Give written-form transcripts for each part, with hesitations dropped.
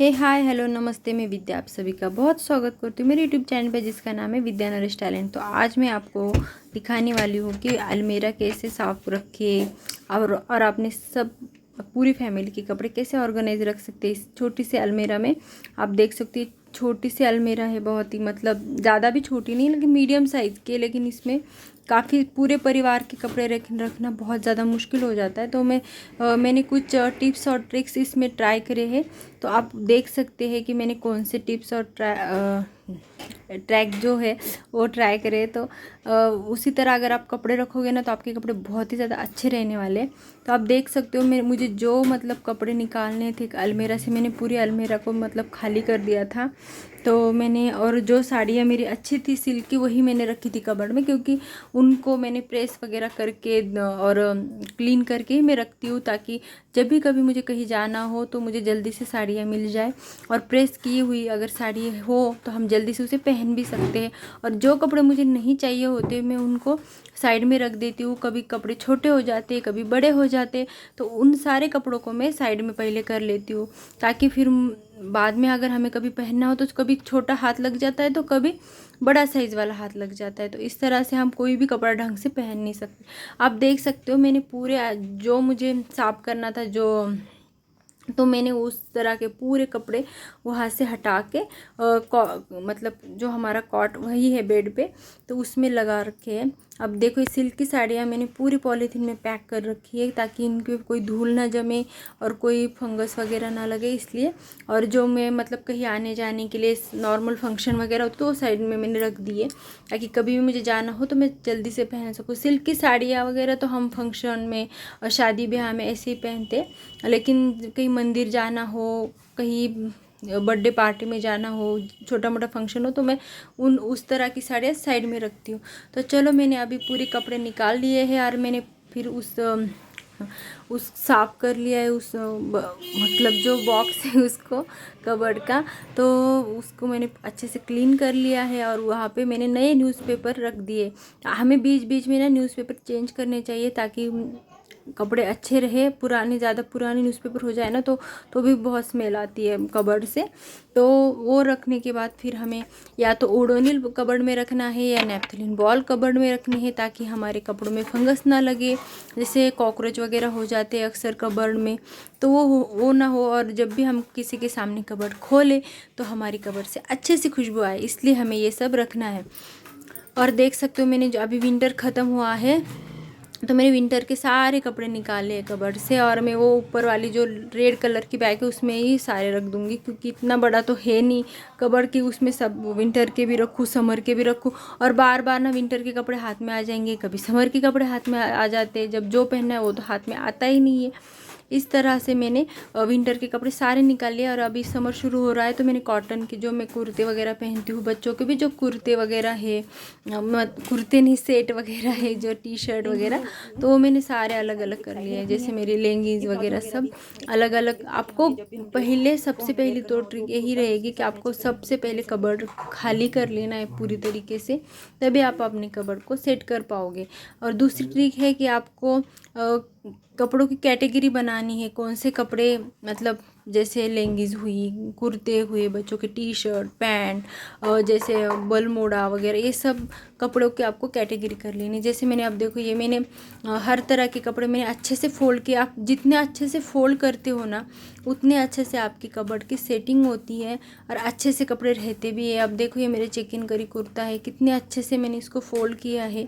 हे hi hello नमस्ते, मैं विद्या आप सभी का बहुत स्वागत करती हूँ मेरे यूट्यूब चैनल पे जिसका नाम है विद्या नरेश टैलेंट। तो आज मैं आपको दिखाने वाली हूँ कि अलमीरा कैसे साफ रखे और आपने सब पूरी फैमिली के कपड़े कैसे ऑर्गेनाइज रख सकते हैं इस छोटी सी अलमीरा में। आप देख सकते हैं छोटी सी अलमीरा है, बहुत ही मतलब ज़्यादा भी छोटी नहीं लेकिन मीडियम साइज़ के, लेकिन इसमें काफ़ी पूरे परिवार के कपड़े रखना बहुत ज़्यादा मुश्किल हो जाता है। तो मैंने कुछ टिप्स और ट्रिक्स इसमें ट्राई करे हैं। तो आप देख सकते हैं कि मैंने कौन से टिप्स और ट्रैक जो है वो ट्राई करे। तो उसी तरह अगर आप कपड़े रखोगे ना तो आपके कपड़े बहुत ही ज़्यादा अच्छे रहने वाले हैं। तो आप देख सकते हो मुझे जो मतलब कपड़े निकालने थे अलमीरा से, मैंने पूरी अलमीरा को मतलब खाली कर दिया था। तो मैंने और जो साड़ियाँ मेरी अच्छी थी सिल्क की वही मैंने रखी थी कबर्ड में, क्योंकि उनको मैंने प्रेस वगैरह करके और क्लीन करके ही मैं रखती हूँ, ताकि जब भी कभी मुझे कहीं जाना हो तो मुझे जल्दी से साड़ियाँ मिल जाए। और प्रेस की हुई अगर साड़ी हो तो हम जल्दी से उसे पहन भी सकते हैं। और जो कपड़े मुझे नहीं चाहिए होते मैं उनको साइड में रख देती हूँ। कभी कपड़े छोटे हो जाते, कभी बड़े हो जाते, तो उन सारे कपड़ों को मैं साइड में पहले कर लेती हूँ, ताकि फिर बाद में अगर हमें कभी पहनना हो तो कभी छोटा हाथ लग जाता है तो कभी बड़ा साइज़ वाला हाथ लग जाता है। तो इस तरह से हम कोई भी कपड़ा ढंग से पहन नहीं सकते। आप देख सकते हो मैंने पूरे जो मुझे साफ करना था तो मैंने उस तरह के पूरे कपड़े वहाँ से हटा के मतलब जो हमारा कॉट वही है बेड पे, तो उसमें लगा रखे हैं। अब देखो ये सिल्क की साड़ियाँ मैंने पूरी पॉलीथीन में पैक कर रखी है, ताकि इनके कोई धूल ना जमे और कोई फंगस वगैरह ना लगे, इसलिए। और जो मैं मतलब कहीं आने जाने के लिए नॉर्मल फंक्शन वगैरह हो तो साइड में मैंने रख दिए, ताकि कभी भी मुझे जाना हो तो मैं जल्दी से पहन सकूँ। सिल्क की साड़ियाँ वगैरह तो हम फंक्शन में और शादी ब्याह में ऐसे ही पहनते, लेकिन कहीं मंदिर जाना हो, कहीं बर्थडे पार्टी में जाना हो, छोटा मोटा फंक्शन हो, तो मैं उस तरह की साड़ियाँ साइड में रखती हूँ। तो चलो मैंने अभी पूरे कपड़े निकाल लिए हैं और मैंने फिर उस साफ़ कर लिया है मतलब जो बॉक्स है उसको कबर्ड का, तो उसको मैंने अच्छे से क्लीन कर लिया है। और वहाँ पे मैंने नए न्यूज़पेपर रख दिए। हमें बीच बीच में ना न्यूज़पेपर चेंज करने चाहिए, ताकि कपड़े अच्छे रहे। ज़्यादा पुराने न्यूज़पेपर हो जाए ना तो भी बहुत स्मेल आती है कबर्ड से। तो वो रखने के बाद फिर हमें या तो ओडोनिल कबर्ड में रखना है या नेपथलीन बॉल कबर्ड में रखनी है, ताकि हमारे कपड़ों में फंगस ना लगे। जैसे कॉकरोच वगैरह हो जाते हैं अक्सर कबर्ड में, तो वो ना हो। और जब भी हम किसी के सामने कबर्ड खोलें तो हमारी कबर्ड से अच्छे से खुशबू आए, इसलिए हमें ये सब रखना है। और देख सकते हो मैंने जो अभी विंटर ख़त्म हुआ है तो मैंने विंटर के सारे कपड़े निकाले हैं कबर्ड से, और मैं वो ऊपर वाली जो रेड कलर की बैग है उसमें ही सारे रख दूँगी, क्योंकि इतना बड़ा तो है नहीं कबर्ड की, उसमें सब विंटर के भी रखूँ समर के भी रखूँ। और बार बार ना विंटर के कपड़े हाथ में आ जाएंगे, कभी समर के कपड़े हाथ में आ जाते हैं, जब जो पहनना है वो तो हाथ में आता ही नहीं है। इस तरह से मैंने विंटर के कपड़े सारे निकाल लिए। और अभी समर शुरू हो रहा है तो मैंने कॉटन के जो मैं कुर्ते वगैरह पहनती हूँ, बच्चों के भी जो कुर्ते वगैरह है, कुर्ते नहीं सेट वगैरह है, जो टी शर्ट वगैरह, तो वो मैंने सारे अलग अलग कर लिए हैं। जैसे मेरी लेंगीज वगैरह सब अलग अलग। आपको सबसे पहली तो ट्रिक यही रहेगी कि आपको सबसे पहले कबर्ड खाली कर लेना है पूरी तरीके से, तभी आप अपने कबर्ड को सेट कर पाओगे। और दूसरी ट्रिक है कि आपको कपड़ों की कैटेगरी बनानी है, कौन से कपड़े मतलब जैसे लेंगीज हुई, कुर्ते हुए, बच्चों के टी शर्ट पैंट, जैसे बलमोड़ा वगैरह, ये सब कपड़ों की आपको कैटेगरी कर लेनी। जैसे मैंने अब देखो ये मैंने हर तरह के कपड़े मैंने अच्छे से फोल्ड किया। आप जितने अच्छे से फोल्ड करते हो ना उतने अच्छे से आपकी कबर्ड की सेटिंग होती है और अच्छे से कपड़े रहते भी है। अब देखो ये मेरे चिकनकारी कुर्ता है, कितने अच्छे से मैंने इसको फोल्ड किया है।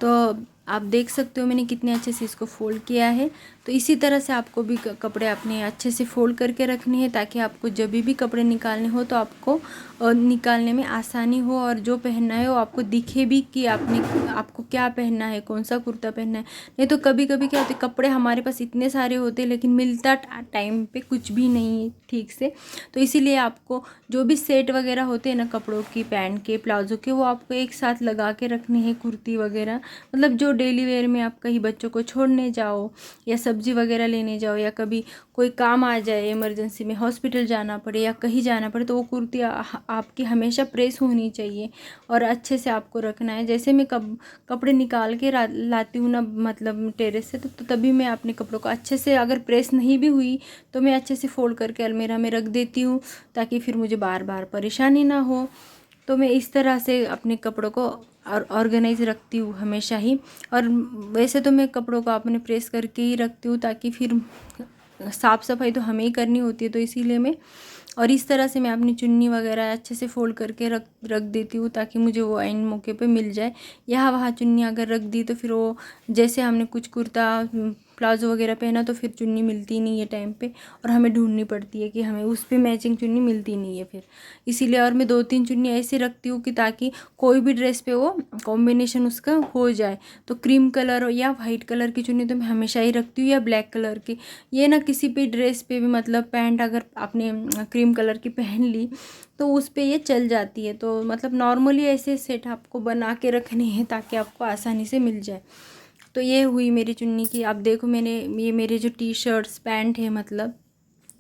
तो आप देख सकते हो मैंने कितने अच्छे से इसको फोल्ड किया है। तो इसी तरह से आपको भी कपड़े अपने अच्छे से फोल्ड करके रखने हैं, ताकि आपको जब भी कपड़े निकालने हो तो आपको निकालने में आसानी हो, और जो पहनना है वो आपको दिखे भी कि आपको क्या पहनना है, कौन सा कुर्ता पहनना है। नहीं तो कभी कभी क्या होता है, कपड़े हमारे पास इतने सारे होते हैं लेकिन मिलता टाइम पे कुछ भी नहीं ठीक से। तो इसीलिए आपको जो भी सेट वगैरह होते हैं ना कपड़ों की, पैंट के, प्लाजो के, वो आपको एक साथ लगा के रखने हैं, कुर्ती वगैरह मतलब जो डेली वेयर में आप कहीं बच्चों को छोड़ने जाओ या सब्जी वगैरह लेने जाओ या कभी कोई काम आ जाए, इमरजेंसी में हॉस्पिटल जाना पड़े या कहीं जाना पड़े, तो वो कुर्ती आपकी हमेशा प्रेस होनी चाहिए और अच्छे से आपको रखना है। जैसे मैं कपड़े निकाल के लाती हूँ ना, मतलब टेरेस से, तो तभी मैं अपने कपड़ों को अच्छे से, अगर प्रेस नहीं भी हुई तो मैं अच्छे से फोल्ड करके अलमीरा में रख देती हूँ, ताकि फिर मुझे बार बार परेशानी ना हो। तो मैं इस तरह से अपने कपड़ों को ऑर्गेनाइज रखती हूँ हमेशा ही। और वैसे तो मैं कपड़ों को अपने प्रेस करके ही रखती हूँ, ताकि फिर साफ़ सफाई तो हमें ही करनी होती है, तो इसीलिए मैं, और इस तरह से मैं अपनी चुन्नी वगैरह अच्छे से फोल्ड करके रख देती हूँ, ताकि मुझे वो आइन मौके पे मिल जाए। यहाँ वहाँ चुन्नी अगर रख दी तो फिर वो, जैसे हमने कुछ कुर्ता प्लाजो वगैरह पहना तो फिर चुन्नी मिलती नहीं है टाइम पे, और हमें ढूंढनी पड़ती है कि हमें उस पे मैचिंग चुन्नी मिलती नहीं है फिर, इसीलिए। और मैं 2-3 चुन्नी ऐसे रखती हूँ कि ताकि कोई भी ड्रेस पे वो कॉम्बिनेशन उसका हो जाए। तो क्रीम कलर या वाइट कलर की चुन्नी तो मैं हमेशा ही रखती हूँ, या ब्लैक कलर की। ये ना किसी भी ड्रेस पे भी, मतलब पैंट अगर आपने क्रीम कलर की पहन ली तो उस पे ये चल जाती है। तो मतलब नॉर्मली ऐसे सेट आपको बना के रखने हैं ताकि आपको आसानी से मिल जाए। तो ये हुई मेरी चुन्नी की। अब देखो, मैंने ये मेरे जो टी शर्ट्स पैंट है, मतलब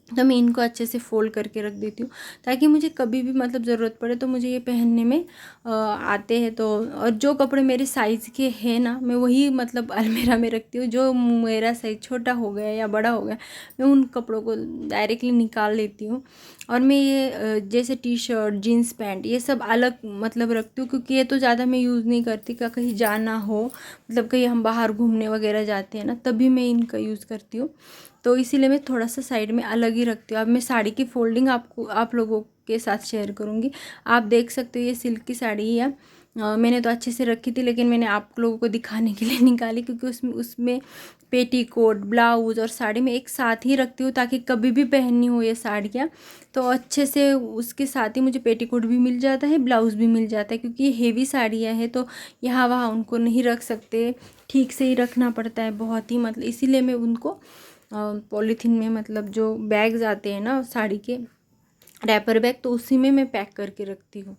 तो मैं इनको अच्छे से फोल्ड करके रख देती हूँ, ताकि मुझे कभी भी मतलब ज़रूरत पड़े तो मुझे ये पहनने में आते हैं। तो और जो कपड़े मेरे साइज़ के हैं ना, मैं वही मतलब अलमीरा में रखती हूँ। जो मेरा साइज़ छोटा हो गया या बड़ा हो गया, मैं उन कपड़ों को डायरेक्टली निकाल लेती हूँ। और मैं ये जैसे टी शर्ट, जीन्स पैंट, ये सब अलग मतलब रखती हूँ, क्योंकि ये तो ज़्यादा मैं यूज़ नहीं करती। का कहीं जाना हो, मतलब कहीं हम बाहर घूमने वगैरह जाते हैं ना, तभी मैं इनका यूज़ करती हूँ। तो इसीलिए मैं थोड़ा सा साइड में अलग ही रखती हूँ। अब मैं साड़ी की फोल्डिंग आप लोगों के साथ शेयर करूँगी। आप देख सकते हो ये सिल्क की साड़ी है। मैंने तो अच्छे से रखी थी, लेकिन मैंने आप लोगों को दिखाने के लिए निकाली, क्योंकि उसमें पेटीकोट, ब्लाउज और साड़ी में एक साथ ही रखती हूँ, ताकि कभी भी पहननी हो ये साड़ियाँ तो अच्छे से उसके साथ ही मुझे पेटीकोट भी मिल जाता है, ब्लाउज भी मिल जाता है। क्योंकि ये हेवी साड़ियाँ हैं तो यहाँ वहाँ उनको नहीं रख सकते, ठीक से ही रखना पड़ता है बहुत ही, मतलब इसीलिए मैं उनको पॉलीथीन में, मतलब जो बैग्स आते हैं ना साड़ी के, रैपर बैग, तो उसी में मैं पैक करके रखती हूँ।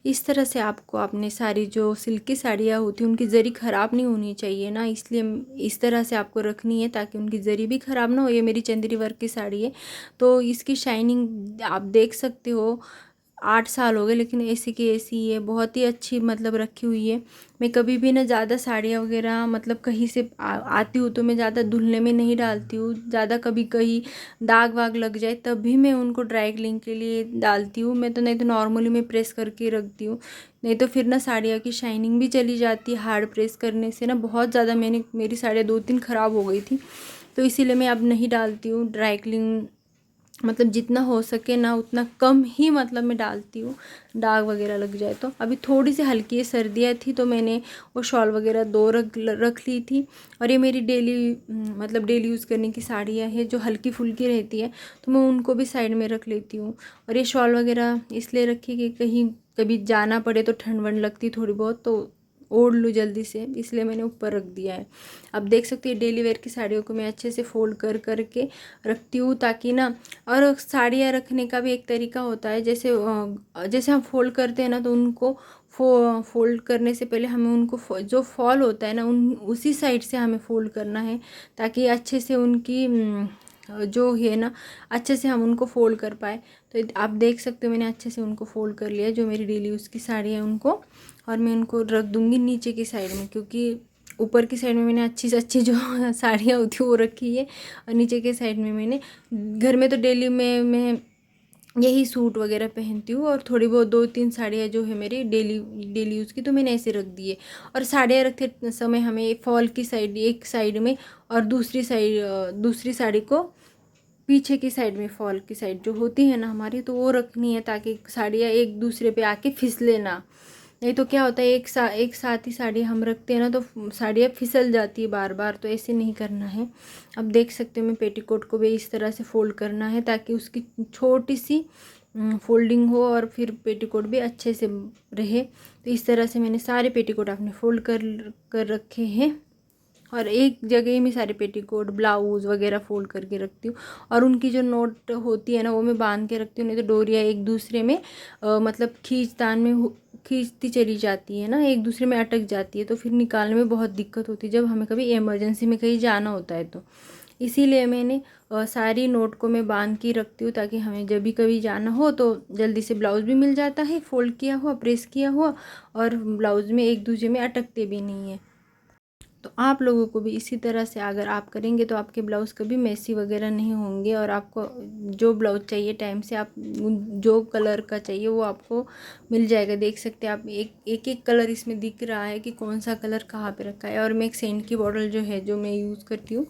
इस तरह से आपको अपनी सारी जो सिल्क की साड़ियाँ होती हैं उनकी ज़री ख़राब नहीं होनी चाहिए ना, इसलिए इस तरह से आपको रखनी है ताकि उनकी ज़री भी ख़राब ना हो। ये मेरी चंदेरी वर्क की साड़ी है, तो इसकी शाइनिंग आप देख सकते हो। 8 साल हो गए, लेकिन ऐसी की ऐसी है, बहुत ही अच्छी मतलब रखी हुई है। मैं कभी भी ना ज़्यादा साड़ियाँ वगैरह, मतलब कहीं से आती हूँ तो मैं ज़्यादा धुलने में नहीं डालती हूँ ज़्यादा। कभी कहीं दाग वाग लग जाए तभी मैं उनको ड्राई क्लीन के लिए डालती हूँ। मैं तो नहीं तो नॉर्मली मैं प्रेस करके रखती हूँ, नहीं तो फिर ना साड़ियाँ की शाइनिंग भी चली जाती है हार्ड प्रेस करने से ना। बहुत ज़्यादा मेरी साड़ियाँ 2-3 ख़राब हो गई थी, तो इसीलिए मैं अब नहीं डालती हूँ ड्राई क्लीन। मतलब जितना हो सके ना उतना कम ही मतलब मैं डालती हूँ, दाग वगैरह लग जाए तो। अभी थोड़ी सी हल्की सर्दियाँ थी तो मैंने वो शॉल वगैरह 2 रख ली थी। और ये मेरी मतलब डेली यूज़ करने की साड़ियाँ हैं जो हल्की फुल्की रहती है, तो मैं उनको भी साइड में रख लेती हूँ। और ये शॉल वगैरह इसलिए रखी कि कहीं कभी जाना पड़े तो ठंड वंड लगती थोड़ी बहुत, तो ओढ़ लूँ जल्दी से, इसलिए मैंने ऊपर रख दिया है। अब देख सकते हैं डेली वेयर की साड़ियों को मैं अच्छे से फोल्ड कर के रखती हूँ, ताकि ना, और साड़ियाँ रखने का भी एक तरीका होता है। जैसे हम फोल्ड करते हैं ना, तो उनको फोल्ड करने से पहले हमें उनको जो फॉल होता है ना उसी साइड से हमें फोल्ड करना है, ताकि अच्छे से उनकी जो है ना, अच्छे से हम उनको फोल्ड कर पाए। तो आप देख सकते हो मैंने अच्छे से उनको फोल्ड कर लिया, जो मेरी डेली यूज़ की साड़ी है उनको। और मैं उनको रख दूँगी नीचे की साइड में, क्योंकि ऊपर की साइड में मैंने अच्छी से अच्छी जो साड़ियाँ होती है वो रखी है, और नीचे के साइड में मैंने, घर में तो डेली में मैं यही सूट वगैरह पहनती हूँ, और थोड़ी बहुत 2-3 साड़ियाँ जो है मेरी डेली यूज़ की, तो मैंने ऐसे रख दी है। और साड़ियाँ रखते समय हमें फॉल की साइड एक साइड में, और दूसरी साड़ी को पीछे की साइड में, फॉल की साइड जो होती है ना हमारी, तो वो रखनी है, ताकि साड़ियाँ एक दूसरे पे आके फिसले ना। नहीं तो क्या होता है, एक साथ ही साड़ी हम रखते हैं ना, तो साड़ियाँ फिसल जाती है बार बार, तो ऐसे नहीं करना है। अब देख सकते हो मैं पेटीकोट को भी इस तरह से फोल्ड करना है, ताकि उसकी छोटी सी फोल्डिंग हो और फिर पेटीकोट भी अच्छे से रहे। तो इस तरह से मैंने सारे पेटीकोट अपने फोल्ड कर रखे हैं, और एक जगह ही मैं सारे पेटीकोट, ब्लाउज वगैरह फोल्ड करके रखती हूँ। और उनकी जो नोट होती है ना वो मैं बांध के रखती हूँ, नहीं तो डोरियाँ एक दूसरे में मतलब खींचती चली जाती है ना, एक दूसरे में अटक जाती है, तो फिर निकालने में बहुत दिक्कत होती है जब हमें कभी इमरजेंसी में कहीं जाना होता है। तो इसीलिए मैंने सारी नोट को मैं बांध के रखती हूँ, ताकि हमें जब भी कभी जाना हो तो जल्दी से ब्लाउज़ भी मिल जाता है, फ़ोल्ड किया हुआ, प्रेस किया हुआ, और ब्लाउज़ में एक दूसरे में अटकते भी नहीं है। तो आप लोगों को भी इसी तरह से अगर आप करेंगे तो आपके ब्लाउज़ कभी मेसी वगैरह नहीं होंगे, और आपको जो ब्लाउज़ चाहिए टाइम से, आप जो कलर का चाहिए वो आपको मिल जाएगा। देख सकते हैं आप, एक एक कलर इसमें दिख रहा है कि कौन सा कलर कहाँ पे रखा है। और मैं एक सेंट की बॉटल जो है, जो मैं यूज़ करती हूँ,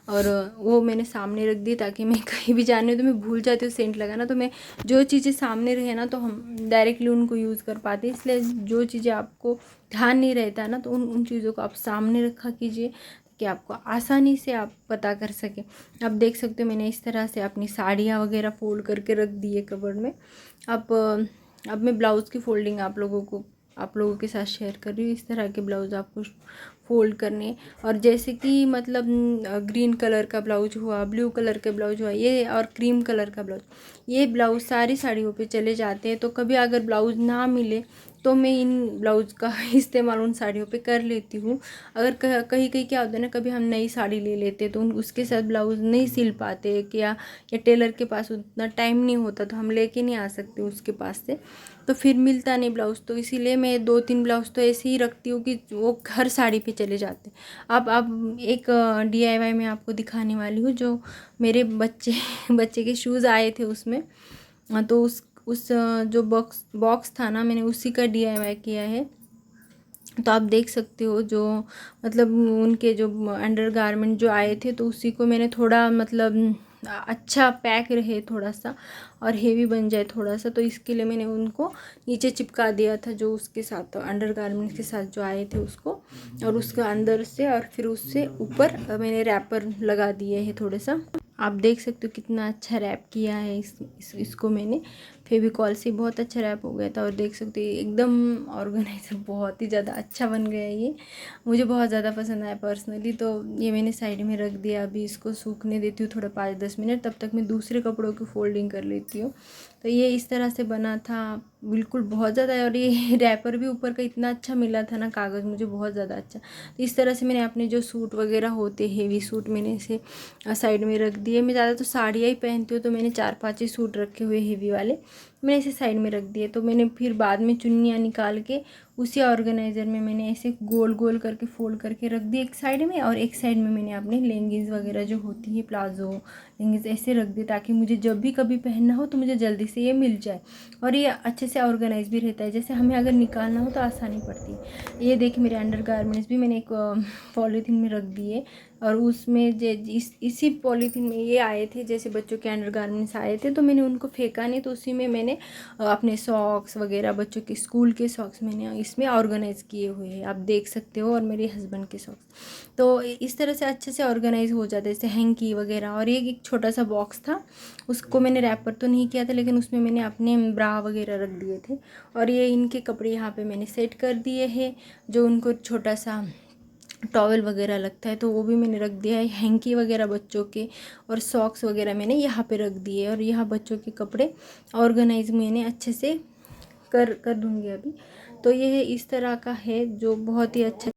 और वो मैंने सामने रख दी, ताकि मैं कहीं भी जाने तो मैं भूल जाती हूँ सेंट लगाना। तो मैं जो चीज़ें सामने रहे ना, तो हम डायरेक्टली उनको यूज़ कर पाते हैं। इसलिए जो चीज़ें आपको ध्यान नहीं रहता ना, तो उन चीज़ों को आप सामने रखा कीजिए, कि आपको आसानी से आप पता कर सकें। आप देख सकते हो मैंने इस तरह से अपनी साड़ियाँ वगैरह फोल्ड करके रख दी है कबर्ड में। अब मैं ब्लाउज़ की फ़ोल्डिंग आप लोगों के साथ शेयर कर रही हूँ। इस तरह के ब्लाउज़ आपको फ़ोल्ड करने, और जैसे कि मतलब ग्रीन कलर का ब्लाउज हुआ, ब्लू कलर का ब्लाउज हुआ, ये और क्रीम कलर का ब्लाउज, ये ब्लाउज सारी साड़ियों पे चले जाते हैं। तो कभी अगर ब्लाउज़ ना मिले तो मैं इन ब्लाउज़ का इस्तेमाल उन साड़ियों पे कर लेती हूँ। अगर कहीं कहीं क्या होता है ना, कभी हम नई साड़ी ले लेते तो उसके साथ ब्लाउज़ नहीं सिल पाते, या टेलर के पास उतना टाइम नहीं होता, तो हम लेके नहीं आ सकते उसके पास से, तो फिर मिलता नहीं ब्लाउज़। तो इसीलिए मैं 2-3 ब्लाउज़ तो ऐसे ही रखती हूँ कि वो हर साड़ी पे चले जाते हैं। अब एक DIY मैं आपको दिखाने वाली हूँ, जो मेरे बच्चे बच्चे के शूज़ आए थे उसमें। तो उस जो बॉक्स था ना, मैंने उसी का DIY किया है। तो आप देख सकते हो, जो मतलब उनके जो अंडरगारमेंट जो आए थे, तो उसी को मैंने थोड़ा मतलब अच्छा पैक रहे थोड़ा सा, और हेवी बन जाए थोड़ा सा, तो इसके लिए मैंने उनको नीचे चिपका दिया था, जो उसके साथ अंडरगारमेंट के साथ जो आए थे उसको, और उसके अंदर से, और फिर उससे ऊपर मैंने रैपर लगा दिए है थोड़ा सा। आप देख सकते हो कितना अच्छा रैप किया है इसको मैंने फेविकॉल से, बहुत अच्छा रैप हो गया था। और देख सकते हो एकदम ऑर्गेनाइजर बहुत ही ज़्यादा अच्छा बन गया है, ये मुझे बहुत ज़्यादा पसंद आया पर्सनली। तो ये मैंने साइड में रख दिया, अभी इसको सूखने देती हूँ थोड़ा 5-10 मिनट, तब तक मैं दूसरे कपड़ों की फोल्डिंग कर लेती हूँ। तो ये इस तरह से बना था, बिल्कुल बहुत ज़्यादा। और ये रैपर भी ऊपर का इतना अच्छा मिला था ना, कागज़ मुझे बहुत ज़्यादा अच्छा। तो इस तरह से मैंने अपने जो सूट वगैरह होते हेवी सूट, मैंने इसे साइड में रख दिए। मैं ज़्यादा तो साड़ियाँ ही पहनती हूँ, तो मैंने 4-5 ही सूट रखे हुए हेवी वाले, मैंने इसे साइड में रख दिए। तो मैंने फिर बाद में चुन्नियाँ निकाल के उसी ऑर्गेनाइज़र में मैंने ऐसे गोल गोल करके फोल्ड करके रख दी एक साइड में, और एक साइड में मैंने अपने लेंगिस वगैरह जो होती है, प्लाजो लेंगिस, ऐसे रख दी, ताकि मुझे जब भी कभी पहनना हो तो मुझे जल्दी से ये मिल जाए, और ये अच्छे से ऑर्गेनाइज भी रहता है। जैसे हमें अगर निकालना हो तो आसानी पड़ती है। ये देखिए मेरे अंडरगारमेंट्स भी मैंने एक पॉलीथीन में रख दिए, और उसमें इसी पॉलीथीन में ये आए थे, जैसे बच्चों के अंडरगारमेंट्स आए थे, तो मैंने उनको फेंका नहीं, तो उसी में मैंने अपने सॉक्स वगैरह, बच्चों के स्कूल के सॉक्स मैंने इसमें ऑर्गेनाइज़ किए हुए हैं, आप देख सकते हो, और मेरे हस्बैंड के सॉक्स। तो इस तरह से अच्छे से ऑर्गेनाइज हो जाते हैं, जैसे हैंकी वगैरह। और ये एक छोटा सा बॉक्स था, उसको मैंने रैपर तो नहीं किया था, लेकिन उसमें मैंने अपने ब्रा वगैरह रख दिए थे। और ये इनके कपड़े यहाँ पे मैंने सेट कर दिए हैं, जो उनको छोटा सा टॉवल वगैरह लगता है, तो वो भी मैंने रख दिया है। हैंकी वगैरह बच्चों के और सॉक्स वगैरह मैंने यहाँ पे रख दिए, और यहाँ बच्चों के कपड़े ऑर्गेनाइज मैंने अच्छे से कर दूँगी अभी। तो ये इस तरह का है, जो बहुत ही अच्छा